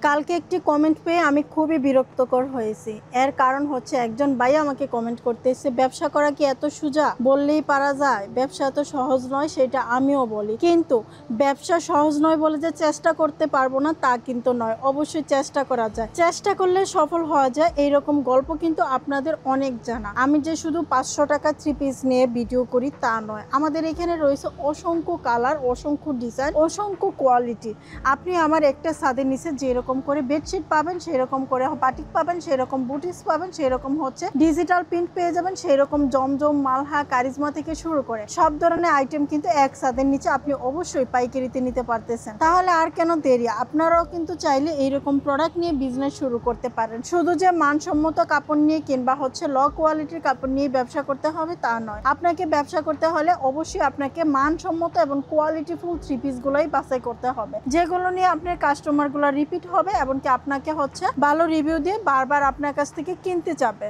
কালকে একটি কমেন্ট পেয়ে আমি খুবই বিরক্তকর হয়েছি। এর কারণ হচ্ছে একজন ভাই আমাকে কমেন্ট করতেছে, ব্যবসা করা কি এত সোজা? বললেই পারা যায়? ব্যবসা এত সহজ নয়, সেটা আমিও বলি। কিন্তু ব্যবসা সহজ নয় বলে যে চেষ্টা করতে পারবো না তা কিন্তু নয়, অবশ্যই চেষ্টা করা যায়। চেষ্টা করলে সফল হওয়া যায়, এইরকম গল্প কিন্তু আপনাদের অনেক জানা। আমি যে শুধু 500 টাকা 3 পিস নিয়ে ভিডিও করি তা নয়, আমাদের এখানে রয়েছে অসংখ্য কালার, অসংখ্য ডিজাইন, অসংখ্য কোয়ালিটি। আপনি আমার একটা ছাদের নিচে যেরকম করে বেডশিট পাবেন, সেরকম করে বাটিক পাবেন, সেরকম বুটিক্স পাবেন, সেরকম হচ্ছে ডিজিটাল প্রিন্ট পেয়ে যাবেন, সেরকম জমজম, মালহা, কারিজমা থেকে শুরু করে সব ধরনের আইটেম কিন্তু এক ছাদের নিচে আপনি অবশ্যই পাইকারিতে নিতে পারতেছেন। তাহলে আর কেন দেরি? আপনারাও কিন্তু চাইলে এইরকম প্রোডাক্ট নিয়ে বিজনেস শুরু করতে পারেন। শুধু যে মানসম্মত কাপড় নিয়ে কিংবা হচ্ছে লো কোয়ালিটির কাপড় নিয়ে ব্যবসা করতে হবে তা নয়। আপনাকে ব্যবসা করতে হলে অবশ্যই আপনাকে মানসম্মত এবং কোয়ালিটিফুল 3 পিস গুলোই বাছাই করতে হবে, যেগুলো নিয়ে আপনার কাস্টমার গুলো রিপিট হবে এবং কি আপনাকে হচ্ছে ভালো রিভিউ দিয়ে বারবার আপনার কাছ থেকে কিনতে যাবে।